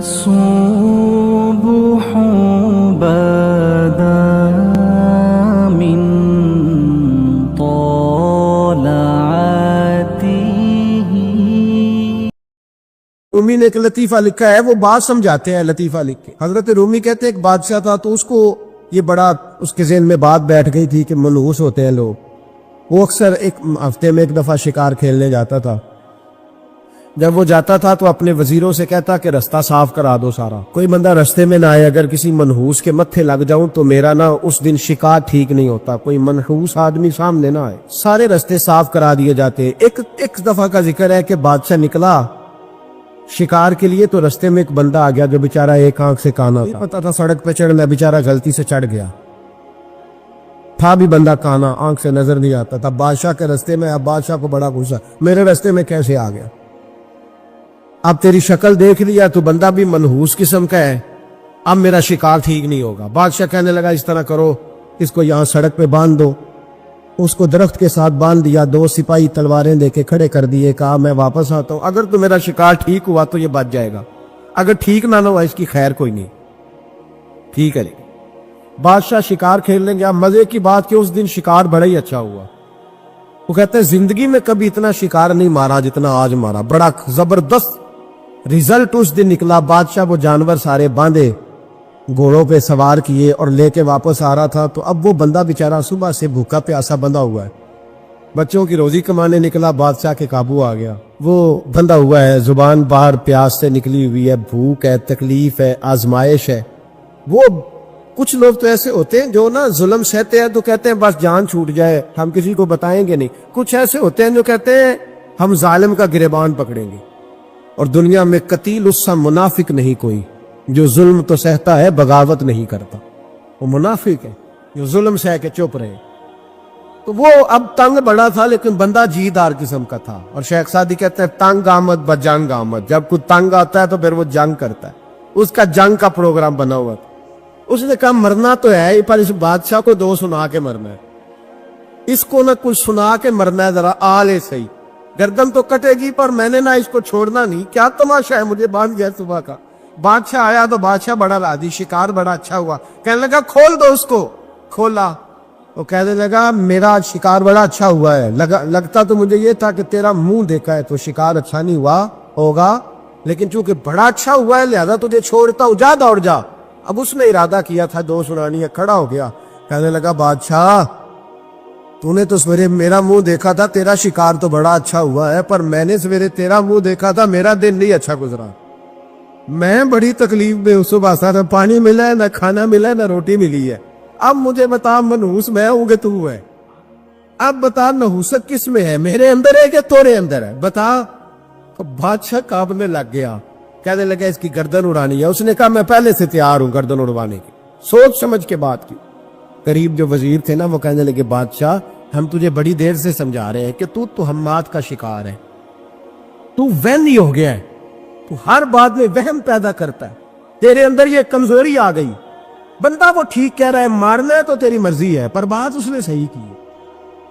الصبح بدا من طلعته. رومی نے ایک لطیفہ لکھا ہے، وہ بات سمجھاتے ہیں لطیفہ لکھ کے. حضرت رومی کہتے ہیں ایک بادشاہ تھا، تو اس کو یہ بڑا اس کے ذہن میں بات بیٹھ گئی تھی کہ منحوس ہوتے ہیں لوگ. وہ اکثر ایک ہفتے میں ایک دفعہ شکار کھیلنے جاتا تھا. جب وہ جاتا تھا تو اپنے وزیروں سے کہتا کہ رستہ صاف کرا دو سارا، کوئی بندہ رستے میں نہ آئے، اگر کسی منحوس کے متھے لگ جاؤں تو میرا نا اس دن شکار ٹھیک نہیں ہوتا، کوئی منحوس آدمی سامنے نہ آئے. سارے رستے صاف کرا دیے جاتے. ایک دفعہ کا ذکر ہے کہ بادشاہ نکلا شکار کے لیے، تو رستے میں ایک بندہ آ گیا جو بیچارہ ایک آنکھ سے کانا تھا. پتا تھا سڑک پہ چڑھنا، بیچارہ غلطی سے چڑھ گیا. تھا بھی بندہ کانا، آنکھ سے نظر نہیں آتا تھا. بادشاہ کے رستے میں. اب بادشاہ کو بڑا غصہ، میرے رستے میں کیسے آ گیا؟ اب تیری شکل دیکھ لیا تو بندہ بھی منحوس قسم کا ہے، اب میرا شکار ٹھیک نہیں ہوگا. بادشاہ کہنے لگا اس طرح کرو، اس کو یہاں سڑک پہ باندھ دو. اس کو درخت کے ساتھ باندھ دیا. 2 سپاہی تلواریں دے کے کھڑے کر دیے. کہا میں واپس آتا ہوں، اگر تو میرا شکار ٹھیک ہوا تو یہ بچ جائے گا، اگر ٹھیک نہ ہوا اس کی خیر کوئی نہیں. ٹھیک ہے. بادشاہ شکار کھیلنے گیا. مزے کی بات کہ اس دن شکار بڑا ہی اچھا ہوا. وہ کہتے ہیں زندگی میں کبھی اتنا شکار نہیں مارا جتنا آج مارا. بڑا زبردست رزلٹ اس دن نکلا. بادشاہ وہ جانور سارے باندھے، گھوڑوں پہ سوار کیے اور لے کے واپس آ رہا تھا. تو اب وہ بندہ بیچارہ صبح سے بھوکا پیاسا بندہ ہوا ہے، بچوں کی روزی کمانے نکلا، بادشاہ کے قابو آ گیا. وہ بندہ ہوا ہے، زبان باہر پیاس سے نکلی ہوئی ہے، بھوک ہے، تکلیف ہے، آزمائش ہے. وہ کچھ لوگ تو ایسے ہوتے ہیں جو نا ظلم سہتے ہیں تو کہتے ہیں بس جان چھوٹ جائے، ہم کسی کو بتائیں گے نہیں. کچھ ایسے ہوتے ہیں جو کہتے ہیں ہم ظالم کا گریبان پکڑیں گے. اور دنیا میں قتیل اس سا منافق نہیں کوئی جو ظلم تو سہتا ہے بغاوت نہیں کرتا. وہ منافق ہے جو ظلم سہ کے چپ رہے. تو وہ اب تنگ بڑا تھا لیکن بندہ جیدار قسم کا تھا. اور شیخ سعدی کہتے ہیں تنگ آمد بجنگ آمد. جب کوئی تنگ آتا ہے تو پھر وہ جنگ کرتا ہے. اس کا جنگ کا پروگرام بنا ہوا تھا. اس نے کہا مرنا تو ہے پر اس بادشاہ کو 2 سنا کے مرنا ہے، اس کو نہ کچھ سنا کے مرنا ہے، ذرا آلے صحیح. گردن تو کٹے گی پر میں نے نہ اس کو چھوڑنا نہیں. کیا تماشا ہے، مجھے باندھ گیا صبح کا. بادشاہ آیا تو بادشاہ بڑا راضی، شکار بڑا اچھا ہوا. کہنے لگا کھول دو اس کو. کھولا. وہ کہنے لگا میرا شکار بڑا اچھا ہوا ہے، لگتا تو مجھے یہ تھا کہ تیرا منہ دیکھا ہے تو شکار اچھا نہیں ہوا ہوگا، لیکن چونکہ بڑا اچھا ہوا ہے لہذا تجھے چھوڑتا ہوں، جا دوڑ جا. اب اس نے ارادہ کیا تھا 2 سنانی ہے، کھڑا ہو گیا. کہنے لگا بادشاہ تو نے تو سویرے میرا منہ دیکھا تھا، تیرا شکار تو بڑا اچھا ہوا ہے، پر میں نے سویرے تیرا منہ دیکھا تھا، میرا دن نہیں اچھا گزرا. میں بڑی تکلیف میں صبح سے نہ پانی ملا ہے، نہ کھانا ملا ہے، نہ روٹی ملی ہے. اب مجھے بتا منحوس میں ہوں کہ تو ہے؟ اب بتا نحوست کس میں ہے، میرے اندر ہے کہ تورے اندر ہے؟ بتا. بادشاہ کانپنے لگ گیا. کہنے لگا اس کی گردن اڑانی ہے. اس نے کہا میں پہلے سے تیار ہوں گردن اڑوانے کی. سوچ سمجھ کے بات کی. قریب جو وزیر تھے نا وہ کہنے لگے بادشاہ ہم تجھے بڑی دیر سے سمجھا رہے ہیں کہ تو توہمات کا شکار ہے، تو وہمی ہو گیا ہے، تو ہر بات میں وہم پیدا کرتا ہے، تیرے اندر یہ کمزوری آ گئی. بندہ وہ ٹھیک کہہ رہا ہے، مارنا ہے تو تیری مرضی ہے، پر بات اس نے صحیح کی ہے.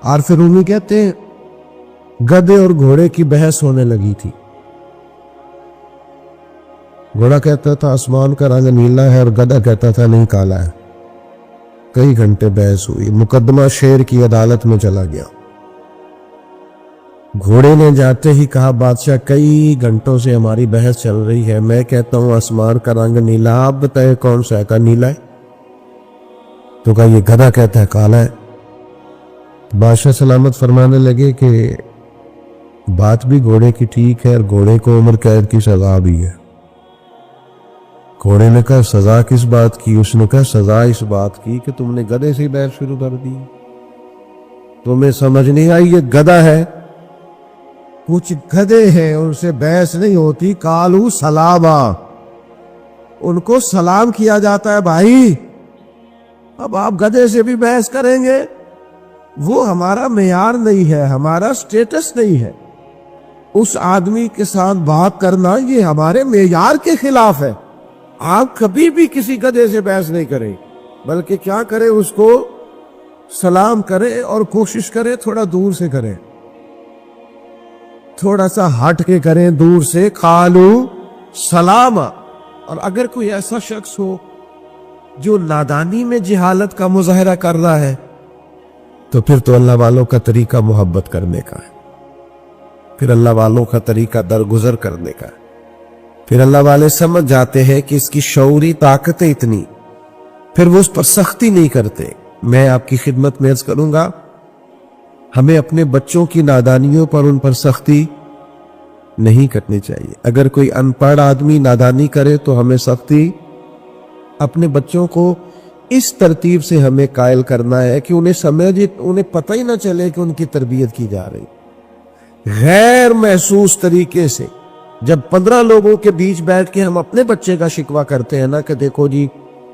عارف رومی کہتے ہیں گدھے اور گھوڑے کی بحث ہونے لگی تھی. گھوڑا کہتا تھا آسمان کا رنگ نیلا ہے اور گدھا کہتا تھا نہیں کالا ہے. کئی گھنٹے بحث ہوئی. مقدمہ شیر کی عدالت میں چلا گیا. گھوڑے نے جاتے ہی کہا بادشاہ کئی گھنٹوں سے ہماری بحث چل رہی ہے، میں کہتا ہوں آسمان کا رنگ نیلا، آپ بتائیں کون سا ہے؟ کا نیلا ہے. تو کہا یہ گدھا کہتا ہے کالا ہے. بادشاہ سلامت فرمانے لگے کہ بات بھی گھوڑے کی ٹھیک ہے اور گھوڑے کو عمر قید کی سزا بھی ہے. گھوڑے نے کہا سزا کس بات کی؟ اس نے کہا سزا اس بات کی کہ تم نے گدھے سے بحث شروع کر دی. تمہیں سمجھ نہیں آئی یہ گدھا ہے. کچھ گدھے ہیں ان سے بحث نہیں ہوتی. کالو سلاما، ان کو سلام کیا جاتا ہے بھائی. اب آپ گدھے سے بھی بحث کریں گے؟ وہ ہمارا معیار نہیں ہے، ہمارا سٹیٹس نہیں ہے. اس آدمی کے ساتھ بات کرنا یہ ہمارے معیار کے خلاف ہے. آپ کبھی بھی کسی گدھے سے بحث نہیں کریں، بلکہ کیا کریں اس کو سلام کریں اور کوشش کریں تھوڑا دور سے کریں، تھوڑا سا ہٹ کے کریں دور سے. قالو سلاما، اور اگر کوئی ایسا شخص ہو جو نادانی میں جہالت کا مظاہرہ کر رہا ہے تو پھر تو اللہ والوں کا طریقہ محبت کرنے کا ہے، پھر اللہ والوں کا طریقہ درگزر کرنے کا ہے، پھر اللہ والے سمجھ جاتے ہیں کہ اس کی شعوری طاقتیں اتنی، پھر وہ اس پر سختی نہیں کرتے۔ میں آپ کی خدمت میں عرض کروں گا، ہمیں اپنے بچوں کی نادانیوں پر ان پر سختی نہیں کرنی چاہیے۔ اگر کوئی ان پڑھ آدمی نادانی کرے تو ہمیں سختی اپنے بچوں کو اس ترتیب سے ہمیں قائل کرنا ہے کہ انہیں پتہ ہی نہ چلے کہ ان کی تربیت کی جا رہی، غیر محسوس طریقے سے۔ جب 15 لوگوں کے بیچ بیٹھ کے ہم اپنے بچے کا شکوہ کرتے ہیں نا کہ دیکھو جی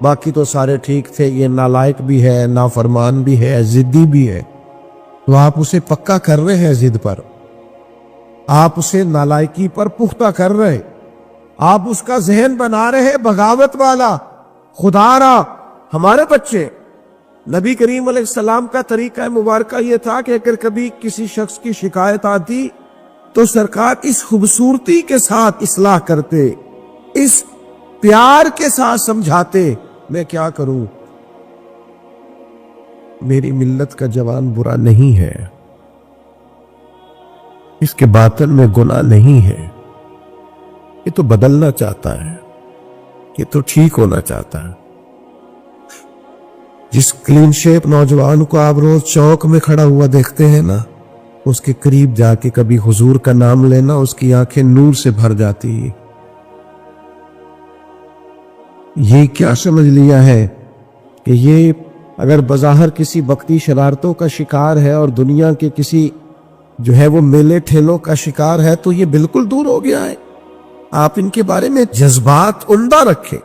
باقی تو سارے ٹھیک تھے، یہ نالائق بھی ہے، نافرمان بھی ہے، ضدی بھی ہے، تو آپ اسے پکا کر رہے ہیں ضد پر، آپ اسے نالائکی پر پختہ کر رہے، آپ اس کا ذہن بنا رہے ہیں بغاوت والا، خدا را۔ ہمارے بچے، نبی کریم علیہ السلام کا طریقہ مبارکہ یہ تھا کہ اگر کبھی کسی شخص کی شکایت آتی تو سرکار اس خوبصورتی کے ساتھ اصلاح کرتے، اس پیار کے ساتھ سمجھاتے۔ میں کیا کروں، میری ملت کا جوان برا نہیں ہے، اس کے باطن میں گناہ نہیں ہے، یہ تو بدلنا چاہتا ہے، یہ تو ٹھیک ہونا چاہتا ہے۔ جس کلین شیپ نوجوان کو آپ روز چوک میں کھڑا ہوا دیکھتے ہیں نا، اس کے قریب جا کے کبھی حضور کا نام لینا اس کی آنکھیں نور سے بھر جاتی ہیں۔ یہ کیا سمجھ لیا ہے کہ یہ اگر بظاہر کسی وقتی شرارتوں کا شکار ہے اور دنیا کے کسی جو ہے وہ میلے ٹھیلوں کا شکار ہے تو یہ بالکل دور ہو گیا ہے۔ آپ ان کے بارے میں جذبات عمدہ رکھیں،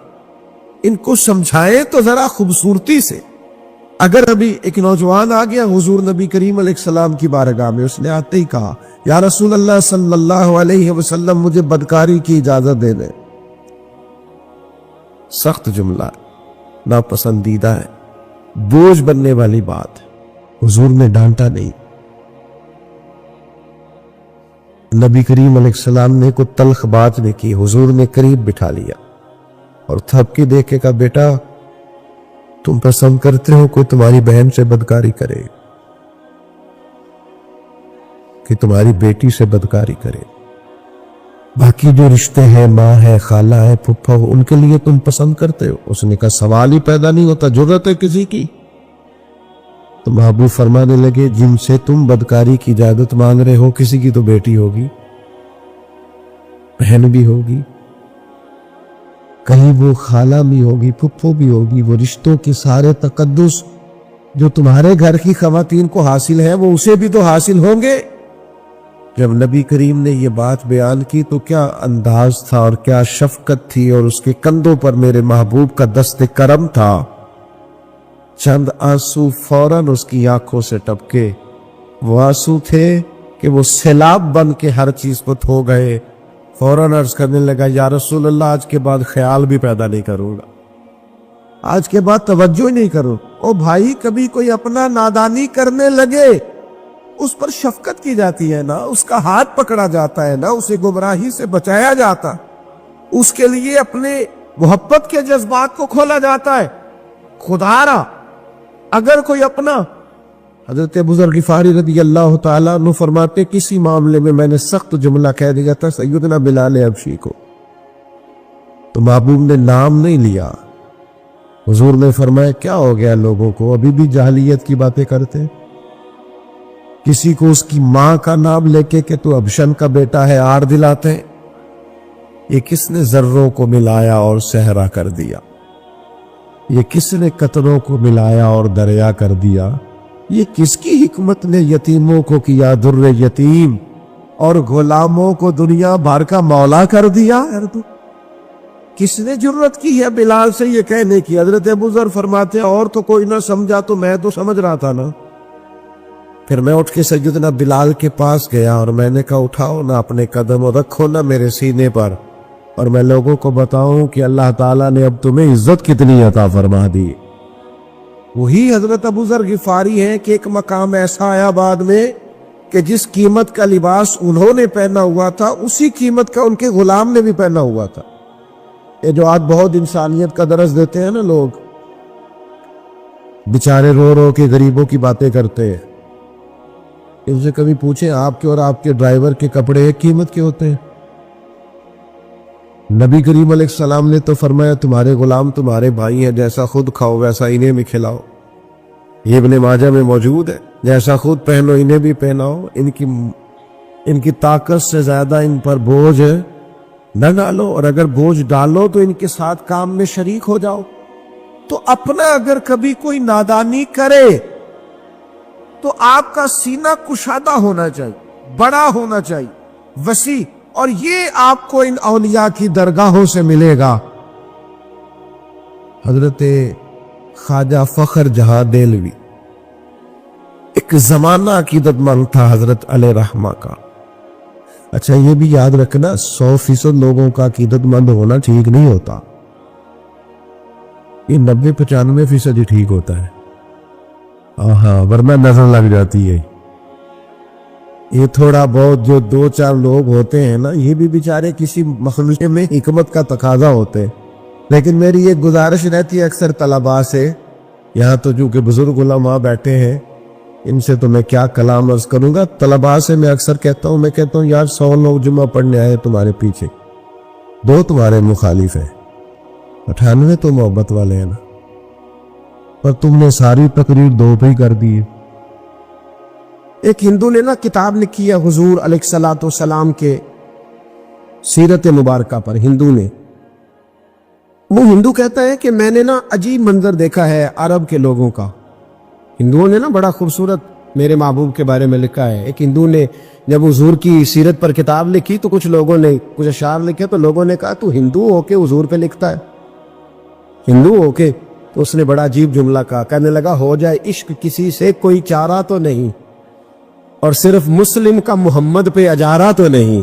ان کو سمجھائیں تو ذرا خوبصورتی سے۔ اگر ابھی ایک نوجوان آ گیا حضور نبی کریم علیہ السلام کی بارگاہ میں، اس نے آتے ہی کہا یا رسول اللہ صلی اللہ علیہ وسلم مجھے بدکاری کی اجازت دے دیں، سخت جملہ، ناپسندیدہ ہے، بوجھ بننے والی بات۔ حضور نے ڈانٹا نہیں، نبی کریم علیہ السلام نے کوئی تلخ بات نہیں کی، حضور نے قریب بٹھا لیا اور تھپ کے دیکھے کہا بیٹا تم پسند کرتے ہو کوئی تمہاری بہن سے بدکاری کرے کہ تمہاری بیٹی سے بدکاری کرے؟ باقی جو رشتے ہیں، ماں ہے، خالہ ہے، پھپھا ہو، ان کے لیے تم پسند کرتے ہو؟ اس نے کہا سوال ہی پیدا نہیں ہوتا، جرت ہے کسی کی؟ تو محبوب فرمانے لگے جن سے تم بدکاری کی اجازت مانگ رہے ہو کسی کی تو بیٹی ہوگی، بہن بھی ہوگی، کہیں وہ خالہ بھی ہوگی، پھپھو بھی ہوگی۔ وہ رشتوں کے سارے تقدس جو تمہارے گھر کی خواتین کو حاصل ہیں وہ اسے بھی تو حاصل ہوں گے۔ جب نبی کریم نے یہ بات بیان کی تو کیا انداز تھا اور کیا شفقت تھی، اور اس کے کندھوں پر میرے محبوب کا دست کرم تھا۔ چند آنسو فوراً اس کی آنکھوں سے ٹپکے، وہ آنسو تھے کہ وہ سیلاب بن کے ہر چیز کو دھو گئے۔ فوراً عرض کرنے لگا یا رسول اللہ آج کے بعد خیال بھی پیدا نہیں کروں گا، آج کے بعد توجہ ہی نہیں کروں۔ او بھائی، کبھی کوئی اپنا نادانی کرنے لگے اس پر شفقت کی جاتی ہے نا، اس کا ہاتھ پکڑا جاتا ہے نا، اسے گمراہی سے بچایا جاتا، اس کے لیے اپنے محبت کے جذبات کو کھولا جاتا ہے۔ خدا را اگر کوئی اپنا، حضرت ابو ذر غفاری رضی اللہ تعالیٰ عنہ فرماتے کسی معاملے میں میں نے سخت جملہ کہہ دیا تھا سیدنا بلال حبشی کو، تو محبوب نے نام نہیں لیا، حضور نے فرمایا کیا ہو گیا لوگوں کو، ابھی بھی جاہلیت کی باتیں کرتے؟ کسی کو اس کی ماں کا نام لے کے کہ تو ابشن کا بیٹا ہے آر دلاتے؟ یہ کس نے ذروں کو ملایا اور صحرا کر دیا؟ یہ کس نے قطروں کو ملایا اور دریا کر دیا؟ یہ کس کی حکمت نے یتیموں کو کیا در یتیم اور غلاموں کو دنیا بھر کا مولا کر دیا؟ کس نے جرت کی ہے بلال سے یہ کہنے کی؟ حضرت ابو ذر فرماتے ہیں اور تو کوئی نہ سمجھا تو میں تو سمجھ رہا تھا نا۔ پھر میں اٹھ کے سیدنا بلال کے پاس گیا اور میں نے کہا اٹھاؤ نا اپنے قدم اور رکھو نا میرے سینے پر، اور میں لوگوں کو بتاؤں کہ اللہ تعالیٰ نے اب تمہیں عزت کتنی عطا فرما دی۔ وہی حضرت ابو ذر غفاری ہیں کہ ایک مقام ایسا آیا بعد میں کہ جس قیمت کا لباس انہوں نے پہنا ہوا تھا اسی قیمت کا ان کے غلام نے بھی پہنا ہوا تھا۔ یہ جو آج بہت انسانیت کا درس دیتے ہیں نا لوگ، بیچارے رو رو کے غریبوں کی باتیں کرتے ہیں، ان سے کبھی پوچھیں آپ کے اور آپ کے ڈرائیور کے کپڑے ایک قیمت کے ہوتے ہیں؟ نبی کریم علیہ السلام نے تو فرمایا تمہارے غلام تمہارے بھائی ہیں، جیسا خود کھاؤ ویسا انہیں بھی کھلاؤ۔ یہ ابن ماجہ میں موجود ہے، جیسا خود پہنو انہیں بھی پہناؤ، ان کی طاقت سے زیادہ ان پر بوجھ نہ ڈالو، اور اگر بوجھ ڈالو تو ان کے ساتھ کام میں شریک ہو جاؤ۔ تو اپنا اگر کبھی کوئی نادانی کرے تو آپ کا سینہ کشادہ ہونا چاہیے، بڑا ہونا چاہیے، وسیع، اور یہ آپ کو ان اولیاء کی درگاہوں سے ملے گا۔ حضرت خواجہ فخر جہاں دہلوی ایک زمانہ عقیدت مند تھا حضرت علیہ رحمہ کا۔ اچھا یہ بھی یاد رکھنا 100% لوگوں کا عقیدت مند ہونا ٹھیک نہیں ہوتا، یہ 90-95% ہی ٹھیک ہوتا ہے، ہاں ورنہ نظر لگ جاتی ہے۔ یہ تھوڑا بہت جو 2-4 لوگ ہوتے ہیں نا، یہ بھی بیچارے کسی مخلوق میں حکمت کا تقاضا ہوتے ہیں۔ لیکن میری ایک گزارش رہتی ہے اکثر طلباء سے، یہاں تو جو کہ بزرگ علماء بیٹھے ہیں ان سے تو میں کیا کلام عرض کروں گا، طلباء سے میں اکثر کہتا ہوں یار 100 لوگ جمعہ پڑھنے آئے تمہارے پیچھے، 2 تمہارے مخالف ہیں، 98 تو محبت والے ہیں نا، پر تم نے ساری تقریر 2 پہ ہی کر دی ہے۔ ایک ہندو نے نا کتاب لکھی ہے حضور علیہ السلام کے سیرت مبارکہ پر، ہندو نے، وہ ہندو کہتا ہے کہ میں نے نا عجیب منظر دیکھا ہے عرب کے لوگوں کا۔ ہندوؤں نے نا بڑا خوبصورت میرے محبوب کے بارے میں لکھا ہے۔ ایک ہندو نے جب حضور کی سیرت پر کتاب لکھی تو کچھ لوگوں نے کچھ اشعار لکھے، تو لوگوں نے کہا تو ہندو ہو کے حضور پہ لکھتا ہے، ہندو ہو کے؟ تو اس نے بڑا عجیب جملہ کہا، کہنے لگا ہو جائے عشق کسی سے کوئی چارہ تو نہیں، اور صرف مسلم کا محمد پہ اجارہ تو نہیں۔